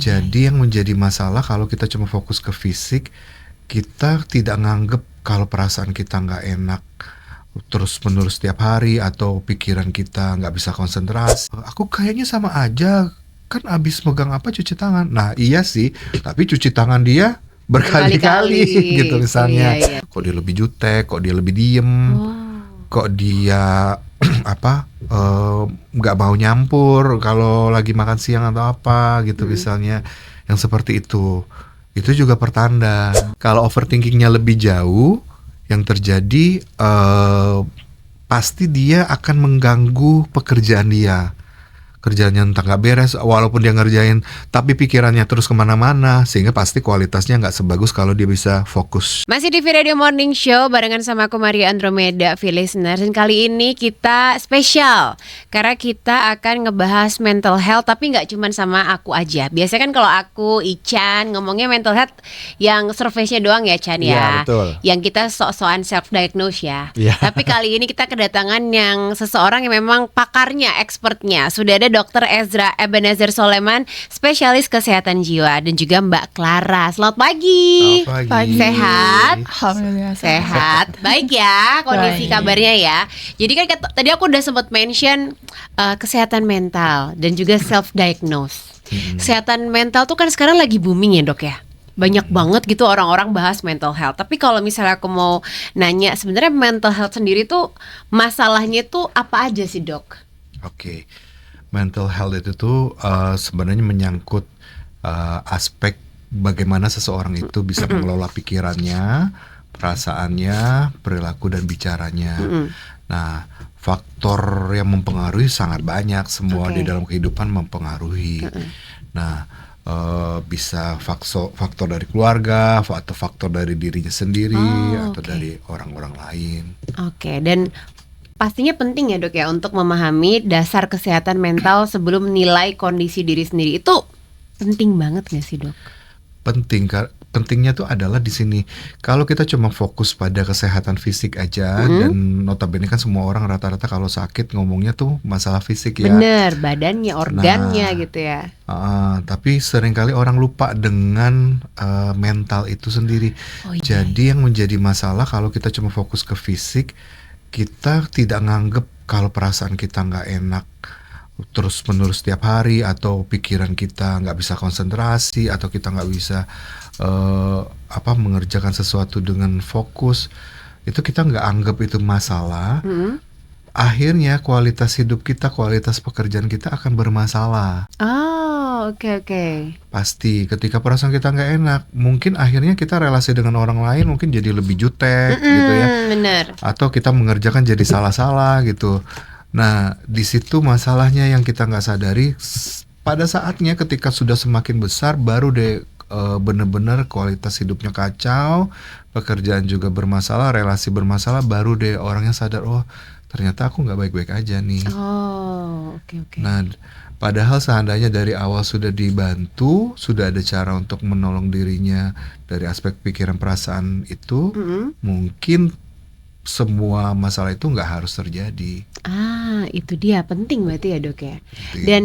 Jadi yang menjadi masalah kalau kita cuma fokus ke fisik, kita tidak nganggep kalau perasaan kita nggak enak terus-menerus setiap hari atau pikiran kita nggak bisa konsentrasi. Aku kayaknya sama aja, kan abis megang apa cuci tangan. Nah iya sih, tapi cuci tangan dia berkali-kali gitu misalnya. Iya. Kok dia lebih jutek, kok dia lebih diem, kok dia nggak mau nyampur kalau lagi makan siang atau apa gitu misalnya. Yang seperti itu juga pertanda. Kalau overthinkingnya lebih jauh, yang terjadi pasti dia akan mengganggu pekerjaan dia. Kerjaannya entah nggak beres, walaupun dia ngerjain, tapi pikirannya terus kemana-mana, sehingga pasti kualitasnya nggak sebagus kalau dia bisa fokus. Masih di V-Radio Morning Show barengan sama aku Maria Andromeda, V-Listeners. Dan kali ini kita spesial karena kita akan ngebahas mental health, tapi nggak cuma sama aku aja. Biasanya kan kalau aku, Ichan, ngomongnya mental health yang survei-nya doang ya, Chan ya. Iya, betul. Yang kita sok-sokan self-diagnose ya. Iya. Tapi kali ini kita kedatangan yang seseorang yang memang pakarnya, expertnya. Sudah ada Dr. Ezra Ebenezer Soleman, spesialis kesehatan jiwa, dan juga Mbak Clara. Selamat pagi. Selamat pagi. Sehat? Alhamdulillah Sehat. Baik ya kondisi Baik. kabarnya ya. Jadi kan tadi aku udah sempat mention kesehatan mental dan juga self-diagnose. Kesehatan mental tuh kan sekarang lagi booming ya dok ya. Banyak banget gitu orang-orang bahas mental health. Tapi kalau misalnya aku mau nanya, sebenarnya mental health sendiri tuh masalahnya tuh apa aja sih dok? Oke. Mental health itu tuh sebenarnya menyangkut aspek bagaimana seseorang itu bisa mengelola pikirannya, perasaannya, perilaku dan bicaranya. Nah, faktor yang mempengaruhi sangat banyak, semua di dalam kehidupan mempengaruhi. Nah, bisa faktor dari keluarga, atau faktor dari dirinya sendiri, atau dari orang-orang lain. Oke, dan pastinya penting ya dok ya untuk memahami dasar kesehatan mental sebelum menilai kondisi diri sendiri. Itu penting banget gak sih dok? Pentingnya tuh adalah di sini. Kalau kita cuma fokus pada kesehatan fisik aja, dan notabene kan semua orang rata-rata kalau sakit ngomongnya tuh masalah fisik ya. Bener, badannya, organnya gitu ya. Tapi seringkali orang lupa dengan mental itu sendiri. Oh, iya. Jadi yang menjadi masalah kalau kita cuma fokus ke fisik, kita tidak nganggep kalau perasaan kita nggak enak terus-menerus setiap hari, atau pikiran kita nggak bisa konsentrasi, atau kita nggak bisa mengerjakan sesuatu dengan fokus. Itu kita nggak anggap itu masalah. Akhirnya kualitas hidup kita, kualitas pekerjaan kita akan bermasalah. Oh, oke. Pasti ketika perasaan kita nggak enak, mungkin akhirnya kita relasi dengan orang lain mungkin jadi lebih jutek gitu ya. Bener. Atau kita mengerjakan jadi salah-salah gitu. Nah, di situ masalahnya yang kita nggak sadari. Pada saatnya ketika sudah semakin besar, baru deh benar-benar kualitas hidupnya kacau, pekerjaan juga bermasalah, relasi bermasalah, baru deh orangnya sadar, oh ternyata aku nggak baik-baik aja nih. Oh, oke. Nah, padahal seandainya dari awal sudah dibantu, sudah ada cara untuk menolong dirinya dari aspek pikiran perasaan itu, mungkin semua masalah itu nggak harus terjadi. Itu dia, penting berarti ya dok ya. Penting. Dan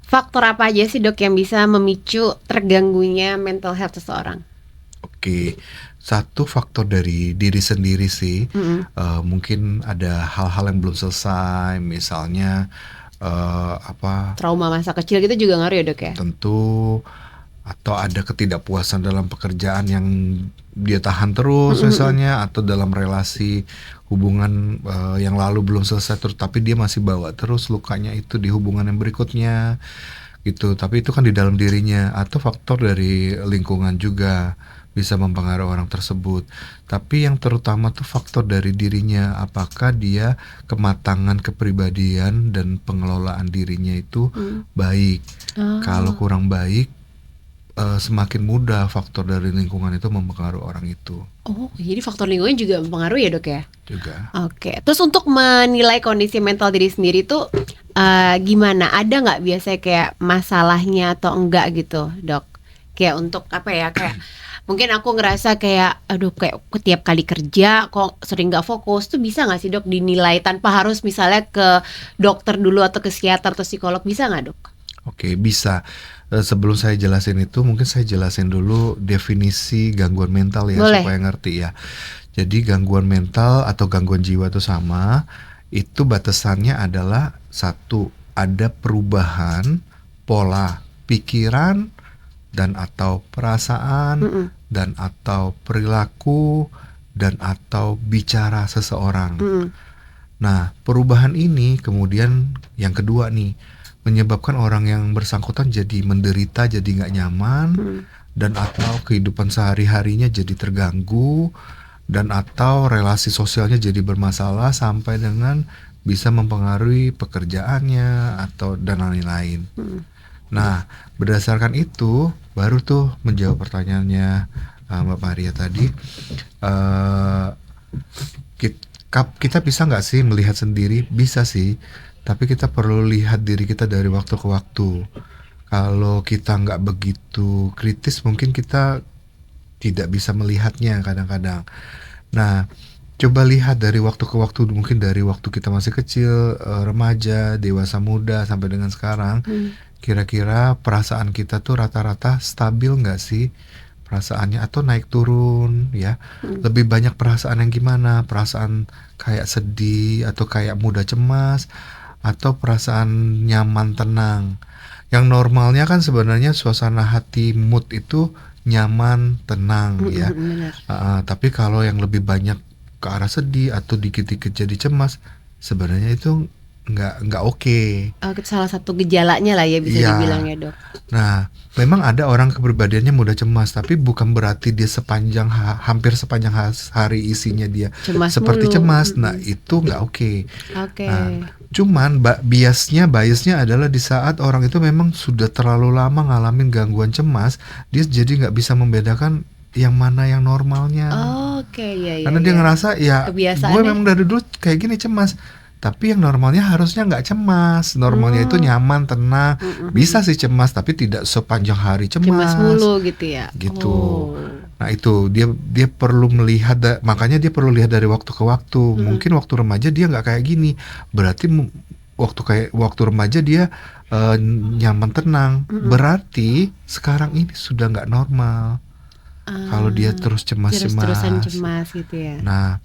faktor apa aja sih dok yang bisa memicu terganggunya mental health seseorang? Oke, satu faktor dari diri sendiri sih. Mungkin ada hal-hal yang belum selesai, misalnya Trauma masa kecil gitu juga ngaruh ya dok ya? tentu, atau ada ketidakpuasan dalam pekerjaan yang dia tahan terus misalnya, atau dalam relasi hubungan yang lalu belum selesai terus, tapi dia masih bawa terus lukanya itu di hubungan yang berikutnya gitu. Tapi itu kan di dalam dirinya, atau faktor dari lingkungan juga bisa mempengaruhi orang tersebut. Tapi yang terutama tuh faktor dari dirinya, apakah dia kematangan kepribadian dan pengelolaan dirinya itu baik. Kalau kurang baik, semakin mudah faktor dari lingkungan itu mempengaruhi orang itu Oh, jadi faktor lingkungan juga mempengaruhi ya dok ya? juga. Oke, terus untuk menilai kondisi mental diri sendiri tuh gimana? Ada nggak biasanya kayak masalahnya atau enggak gitu dok? Kayak untuk apa ya, kayak mungkin aku ngerasa kayak aduh kayak setiap kali kerja kok sering nggak fokus, tuh bisa nggak sih dok dinilai tanpa harus misalnya ke dokter dulu atau ke psikiater atau psikolog, bisa nggak dok? Oke, bisa. sebelum saya jelasin itu, mungkin saya jelasin dulu definisi gangguan mental ya, Boleh. supaya ngerti ya. Jadi gangguan mental atau gangguan jiwa itu sama, itu batasannya adalah satu, ada perubahan pola pikiran dan atau perasaan Mm-mm. dan atau perilaku dan atau bicara seseorang. Mm-mm. Nah, perubahan ini kemudian yang kedua nih, menyebabkan orang yang bersangkutan jadi menderita, jadi nggak nyaman, Mm. dan atau kehidupan sehari-harinya jadi terganggu, dan atau relasi sosialnya jadi bermasalah sampai dengan bisa mempengaruhi pekerjaannya atau dan lain-lain. Mm. Nah, berdasarkan itu baru tuh menjawab pertanyaannya Mbak Maria tadi. eh, kita bisa nggak sih melihat sendiri? Bisa sih, tapi kita perlu lihat diri kita dari waktu ke waktu. Kalau kita nggak begitu kritis, mungkin kita tidak bisa melihatnya kadang-kadang. Nah, coba lihat dari waktu ke waktu, mungkin dari waktu kita masih kecil, remaja, dewasa muda, sampai dengan sekarang. Mm. Kira-kira perasaan kita tuh rata-rata stabil nggak sih perasaannya, atau naik turun ya? Lebih banyak perasaan yang gimana? Perasaan kayak sedih atau kayak mudah cemas, atau perasaan nyaman tenang? Yang normalnya kan sebenarnya suasana hati, mood itu nyaman tenang ya. Benar. Tapi kalau yang lebih banyak ke arah sedih atau dikit-dikit jadi cemas, sebenarnya itu nggak oke. Salah satu gejalanya lah ya, bisa Iya. dibilang ya, Dok. Nah, memang ada orang kepribadiannya mudah cemas, tapi bukan berarti dia hampir sepanjang hari isinya dia Cemas seperti mulu. cemas. Nah, itu nggak oke. Oke. Nah, cuman biasnya adalah di saat orang itu memang sudah terlalu lama ngalamin gangguan cemas, dia jadi nggak bisa membedakan yang mana yang normalnya. Oke, ya. Karena dia ngerasa ya, Kebiasaannya. gue memang dari dulu kayak gini cemas. Tapi yang normalnya harusnya nggak cemas. Normalnya itu nyaman, tenang. Bisa sih cemas, tapi tidak sepanjang hari cemas mulu gitu ya. Gitu. Oh. Nah itu dia perlu melihat, makanya dia perlu lihat dari waktu ke waktu. Mungkin waktu remaja dia nggak kayak gini. Berarti waktu remaja dia nyaman, tenang. Berarti sekarang ini sudah nggak normal. Kalau dia terus cemas-cemas. Terus-terusan cemas gitu ya. Nah,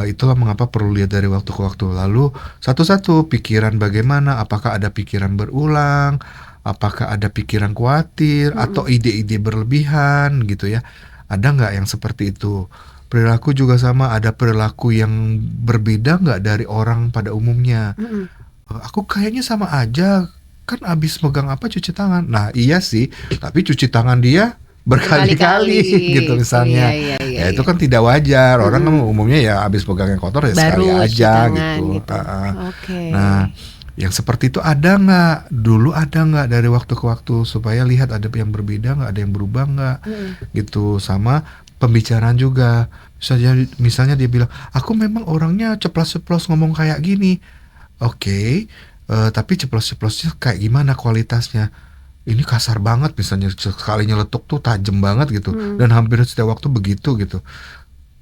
itulah mengapa perlu lihat dari waktu ke waktu. Lalu satu-satu pikiran bagaimana? Apakah ada pikiran berulang? Apakah ada pikiran khawatir atau ide-ide berlebihan gitu ya? Ada nggak yang seperti itu? Perilaku juga sama. Ada perilaku yang berbeda nggak dari orang pada umumnya? Aku kayaknya sama aja. Kan abis megang apa cuci tangan. Nah iya sih, tapi cuci tangan dia berkali-kali gitu misalnya. Iya, Ya itu kan tidak wajar. Orang kan umumnya ya habis pegang yang kotor ya sekali baru cuci aja tangan gitu. Oke. Nah, yang seperti itu ada nggak? Dulu ada nggak dari waktu ke waktu, supaya lihat ada yang berbeda nggak, ada yang berubah nggak, gitu. Sama pembicaraan juga. Misalnya dia bilang, aku memang orangnya ceplos-ceplos ngomong kayak gini. Oke, tapi ceplos-ceplosnya kayak gimana kualitasnya? Ini kasar banget, misalnya sekali nyeletuk tuh tajam banget gitu, dan hampir setiap waktu begitu gitu.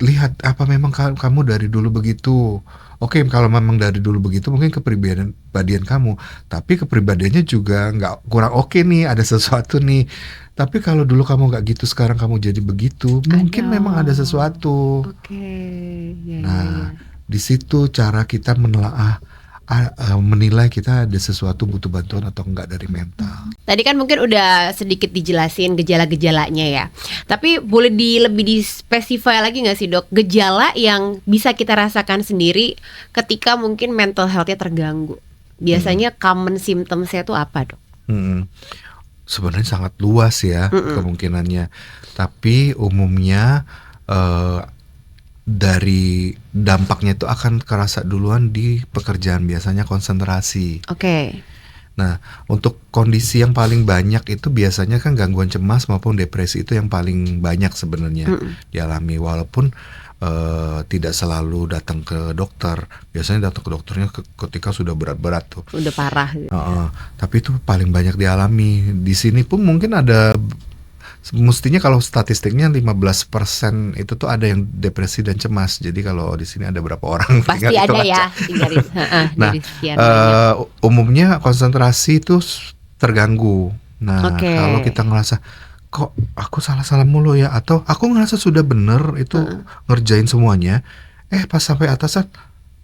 Lihat apa memang kamu dari dulu begitu. Oke, kalau memang dari dulu begitu, mungkin kepribadian kamu, tapi kepribadiannya juga nggak kurang oke nih, ada sesuatu nih. Tapi kalau dulu kamu nggak gitu, sekarang kamu jadi begitu, mungkin memang ada sesuatu. Oke. Ya, Nah, di situ cara kita menilai kita ada sesuatu butuh bantuan atau enggak dari mental. Tadi kan mungkin udah sedikit dijelasin gejala-gejalanya ya. Tapi boleh lebih dispesify lagi nggak sih, Dok? Gejala yang bisa kita rasakan sendiri ketika mungkin mental health-nya terganggu. Biasanya common symptoms-nya itu apa, Dok? Sebenarnya sangat luas ya kemungkinannya. Tapi umumnya dari dampaknya itu akan kerasa duluan di pekerjaan, biasanya konsentrasi. Oke. Nah, untuk kondisi yang paling banyak itu biasanya kan gangguan cemas maupun depresi, itu yang paling banyak sebenarnya dialami, walaupun tidak selalu datang ke dokter. Biasanya datang ke dokternya ketika sudah berat-berat tuh. Udah parah gitu. Tapi itu paling banyak dialami. Di sini pun mungkin ada, mestinya kalau statistiknya 15% itu tuh ada yang depresi dan cemas. Jadi kalau di sini ada berapa orang? Pasti ada ya. Nah, umumnya konsentrasi itu terganggu Nah, Oke. kalau kita ngerasa kok aku salah-salah mulu ya, atau aku ngerasa sudah bener itu ngerjain semuanya, pas sampai atasan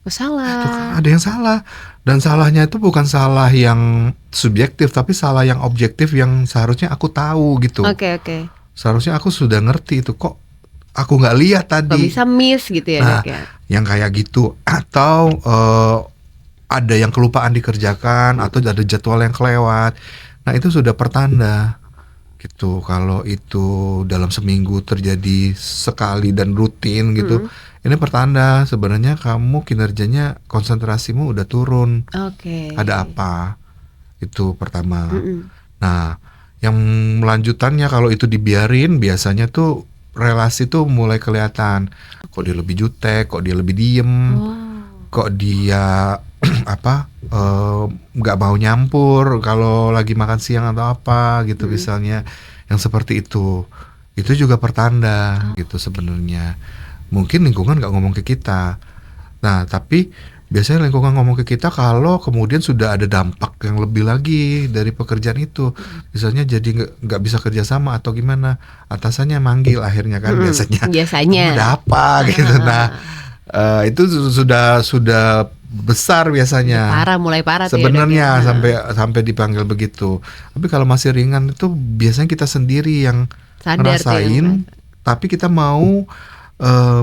Oh, tuh kan salah. ada yang salah. Dan salahnya itu bukan salah yang subjektif, tapi salah yang objektif yang seharusnya aku tahu gitu. Oke. Seharusnya aku sudah ngerti itu, kok aku nggak lihat Kok tadi. bisa miss gitu ya, Nah, Dok ya? yang kayak gitu, atau ada yang kelupaan dikerjakan, atau ada jadwal yang kelewat. Nah, itu sudah pertanda gitu. Kalau itu dalam seminggu terjadi sekali dan rutin gitu, ini pertanda sebenarnya kamu kinerjanya, konsentrasimu udah turun. Oke. Ada apa? Itu pertama. Mm-mm. Nah, yang melanjutannya kalau itu dibiarin, biasanya tuh relasi tuh mulai kelihatan. Kok dia lebih jutek, kok dia lebih diem, Oh. kok dia nggak mau nyampur kalau lagi makan siang atau apa gitu misalnya, yang seperti itu juga pertanda gitu sebenarnya. Mungkin lingkungan nggak ngomong ke kita. Nah, tapi biasanya lingkungan ngomong ke kita kalau kemudian sudah ada dampak yang lebih lagi dari pekerjaan itu. Misalnya jadi nggak bisa kerjasama atau gimana, atasannya manggil akhirnya kan biasanya. Biasanya. "Kamu ada apa?" gitu. Nah, itu sudah besar biasanya. Mulai parah tuh ya, Dok, Sebenarnya ya? sampai dipanggil begitu. Tapi kalau masih ringan itu biasanya kita sendiri yang Sadar tuh yang ngerasain, tapi kita mau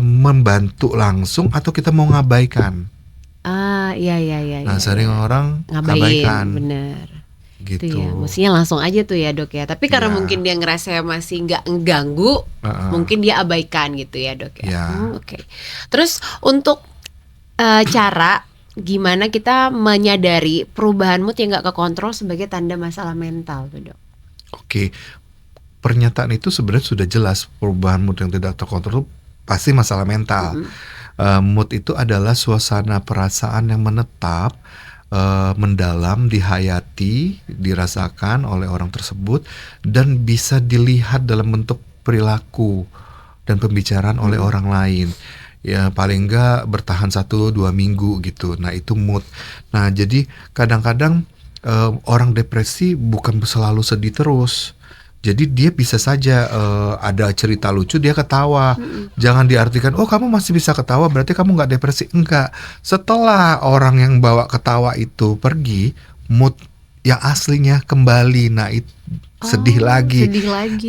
membantu langsung atau kita mau ngabaikan. Iya. Nah, sering orang ngabaikan Bener. Itu gitu. ya, mestinya langsung aja tuh ya, Dok ya. Tapi karena Iya. mungkin dia ngerasa masih nggak mengganggu, mungkin dia abaikan gitu ya, Dok ya. Iya. Oke. Terus untuk cara gimana kita menyadari perubahan mood yang nggak kekontrol sebagai tanda masalah mental tuh, Dok? Oke. Pernyataan itu sebenarnya sudah jelas, perubahan mood yang tidak terkontrol pasti masalah mental. Mood itu adalah suasana perasaan yang menetap, mendalam, dihayati, dirasakan oleh orang tersebut, dan bisa dilihat dalam bentuk perilaku dan pembicaraan oleh orang lain. Ya, paling enggak bertahan 1-2 minggu gitu. Nah, itu mood. Nah, jadi kadang-kadang orang depresi bukan selalu sedih terus. Jadi dia bisa saja ada cerita lucu dia ketawa. Jangan diartikan, oh kamu masih bisa ketawa berarti kamu nggak depresi. Enggak. Setelah orang yang bawa ketawa itu pergi, mood yang aslinya kembali. Nah, sedih lagi.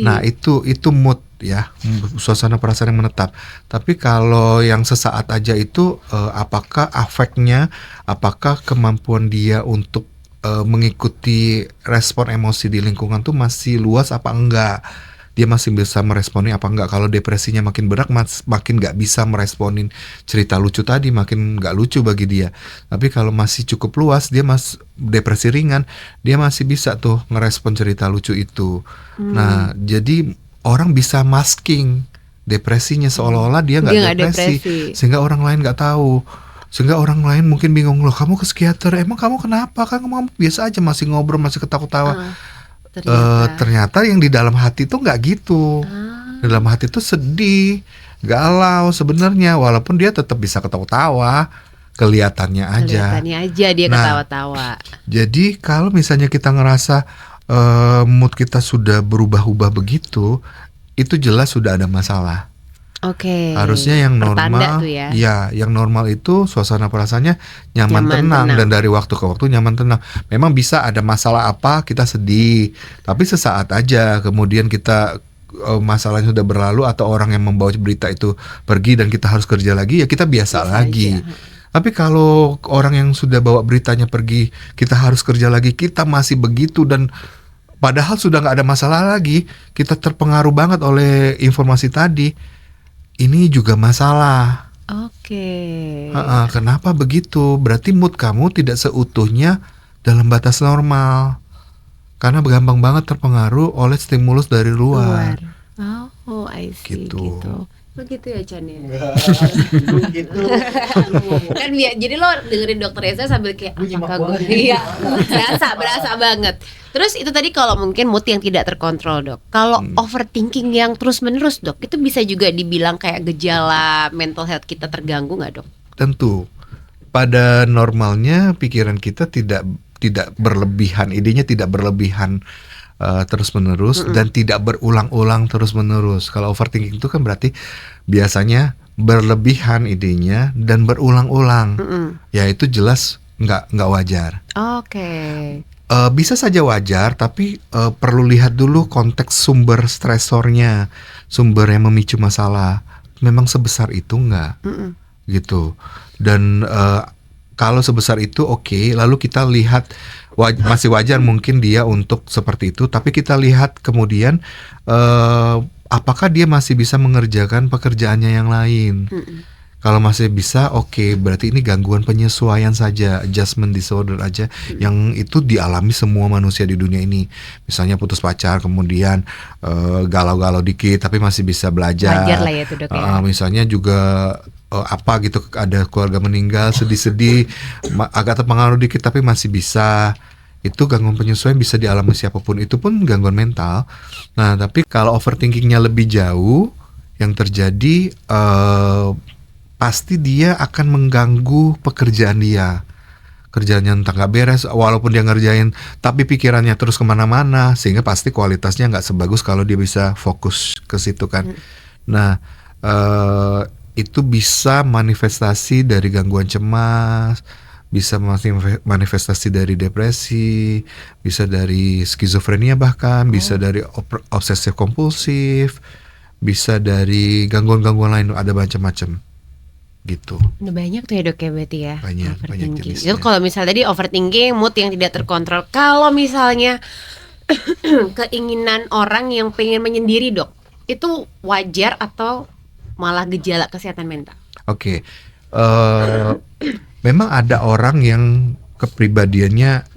Nah, itu mood ya, suasana perasaan yang menetap. Tapi kalau yang sesaat aja itu, apakah afeknya, apakah kemampuan dia untuk mengikuti respon emosi di lingkungan tuh masih luas apa enggak? Dia masih bisa meresponi apa enggak? Kalau depresinya makin berat, makin nggak bisa meresponin cerita lucu tadi, makin nggak lucu bagi dia. Tapi kalau masih cukup luas, dia depresi ringan, dia masih bisa tuh ngerespon cerita lucu itu. Nah, jadi orang bisa masking depresinya seolah-olah dia nggak depresi, sehingga orang lain nggak tahu. Sehingga orang lain mungkin bingung, loh kamu ke psikiater, emang kamu kenapa? Kan kamu biasa aja, masih ngobrol, masih ketawa-ketawa. Ternyata yang di dalam hati tuh nggak gitu. Di dalam hati tuh sedih, galau sebenarnya, walaupun dia tetap bisa ketawa-tawa, kelihatannya aja dia ketawa-tawa. Jadi kalau misalnya kita ngerasa mood kita sudah berubah-ubah begitu, itu jelas sudah ada masalah. Oke. Harusnya yang normal, tuh ya. Ya, yang normal itu suasana perasaannya nyaman tenang, dan dari waktu ke waktu nyaman tenang. Memang bisa ada masalah apa kita sedih, tapi sesaat aja. Kemudian kita masalahnya sudah berlalu atau orang yang membawa berita itu pergi dan kita harus kerja lagi, ya kita biasa lagi. Tapi kalau orang yang sudah bawa beritanya pergi, kita harus kerja lagi, kita masih begitu, dan padahal sudah nggak ada masalah lagi, kita terpengaruh banget oleh informasi tadi. Ini juga masalah. Oke. Kenapa begitu? Berarti mood kamu tidak seutuhnya dalam batas normal, karena gampang banget terpengaruh oleh stimulus dari luar. Oh, I see. Gitu. Begitu ya, Chan ya. Gitu. Kan jadi lo dengerin Dokter Eza sambil kayak apakah gue? Iya, berasa banget. Terus itu tadi kalau mungkin mood yang tidak terkontrol, Dok. Kalau overthinking yang terus-menerus, Dok, itu bisa juga dibilang kayak gejala mental health kita terganggu nggak, Dok? Tentu. Pada normalnya pikiran kita tidak berlebihan, idenya tidak berlebihan terus-menerus dan tidak berulang-ulang terus-menerus. Kalau overthinking itu kan berarti biasanya berlebihan idenya dan berulang-ulang. Ya itu jelas nggak wajar. Oke. Bisa saja wajar, tapi perlu lihat dulu konteks sumber stresornya, sumber yang memicu masalah. Memang sebesar itu nggak, gitu. Dan kalau sebesar itu oke, lalu kita lihat masih wajar mungkin dia untuk seperti itu, tapi kita lihat kemudian apakah dia masih bisa mengerjakan pekerjaannya yang lain. Kalau masih bisa, oke, berarti ini gangguan penyesuaian saja, adjustment disorder aja, yang itu dialami semua manusia di dunia ini. Misalnya putus pacar, kemudian galau-galau dikit, tapi masih bisa belajar. Wajar lah ya itu, Dok, ya. Misalnya juga apa gitu, ada keluarga meninggal, sedih-sedih, agak terpengaruh dikit, tapi masih bisa. Itu gangguan penyesuaian bisa dialami siapapun, itu pun gangguan mental. Nah, tapi kalau overthinkingnya lebih jauh, yang terjadi pasti dia akan mengganggu pekerjaan dia. Kerjaannya entah gak beres, walaupun dia ngerjain, tapi pikirannya terus kemana-mana, sehingga pasti kualitasnya gak sebagus kalau dia bisa fokus ke situ kan. Nah, itu bisa manifestasi dari gangguan cemas, bisa manifestasi dari depresi, bisa dari skizofrenia bahkan, bisa dari obsesif kompulsif, bisa dari gangguan-gangguan lain, ada macam-macam. Gitu. Udah banyak tuh ya, Dok, ya berarti ya. Banyak jenisnya. Itu kalau misalnya tadi overthinking, mood yang tidak terkontrol. Kalau misalnya keinginan orang yang pengen menyendiri, Dok, itu wajar atau malah gejala kesehatan mental? Oke. Memang ada orang yang kepribadiannya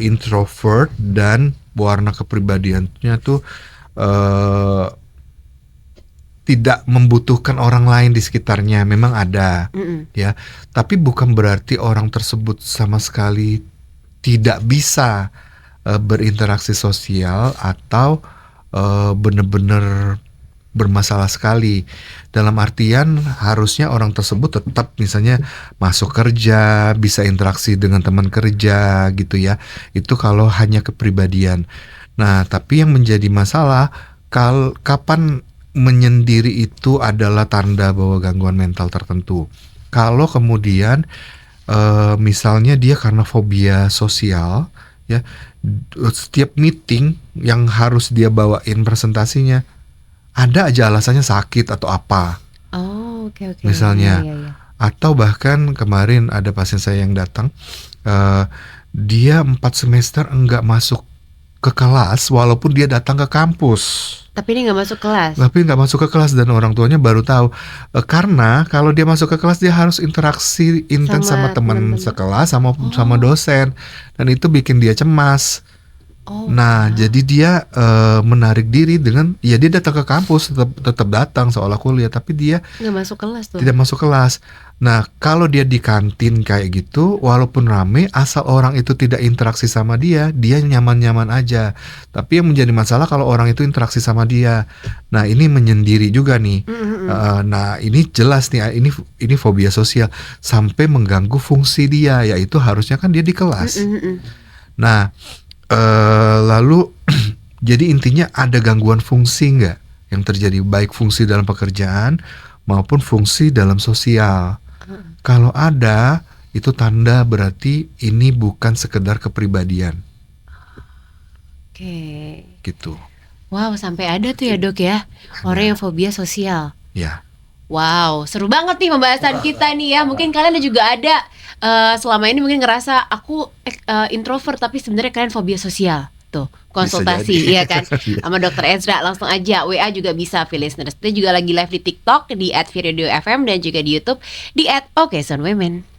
introvert dan warna kepribadiannya tuh tidak membutuhkan orang lain di sekitarnya, memang ada, ya. Tapi bukan berarti orang tersebut sama sekali tidak bisa berinteraksi sosial atau benar-benar bermasalah sekali. Dalam artian harusnya orang tersebut tetap misalnya masuk kerja, bisa interaksi dengan teman kerja, gitu ya. Itu kalau hanya kepribadian. Nah, tapi yang menjadi masalah kapan menyendiri itu adalah tanda bahwa gangguan mental tertentu. Kalau kemudian misalnya dia karena fobia sosial, ya, setiap meeting yang harus dia bawain presentasinya ada aja alasannya sakit atau apa. Oh, oke. Misalnya, Iya. atau bahkan kemarin ada pasien saya yang datang, dia 4 semester enggak masuk ke kelas walaupun dia datang ke kampus. Tapi dia nggak masuk kelas. Tapi nggak masuk ke kelas dan orang tuanya baru tahu. Karena kalau dia masuk ke kelas dia harus interaksi intens sama teman sekelas, sama dosen, dan itu bikin dia cemas. Nah, jadi dia menarik diri dengan, ya dia datang ke kampus, tetap datang seolah kuliah, tapi dia nggak masuk kelas tuh. tidak masuk kelas. Nah, kalau dia di kantin kayak gitu, walaupun rame, asal orang itu tidak interaksi sama dia nyaman-nyaman aja. Tapi yang menjadi masalah kalau orang itu interaksi sama dia. Nah, ini menyendiri juga nih. Nah, ini jelas nih, ini fobia sosial sampai mengganggu fungsi dia, yaitu harusnya kan dia di kelas. Nah, lalu jadi intinya ada gangguan fungsi nggak yang terjadi, baik fungsi dalam pekerjaan maupun fungsi dalam sosial. Kalau ada, itu tanda berarti ini bukan sekedar kepribadian. Oke. Gitu. Wow, sampai ada tuh ya, Dok, ya, orang yang fobia sosial. Ya. Wow, seru banget nih pembahasan kita nih ya. Mungkin kalian juga ada selama ini mungkin ngerasa aku introvert, tapi sebenarnya kalian fobia sosial. Tuh, konsultasi ya kan sama Dr. Ezra, langsung aja WA juga bisa, listeners. Kita juga lagi live di TikTok di @virradioFM dan juga di YouTube di @OKSonWomen.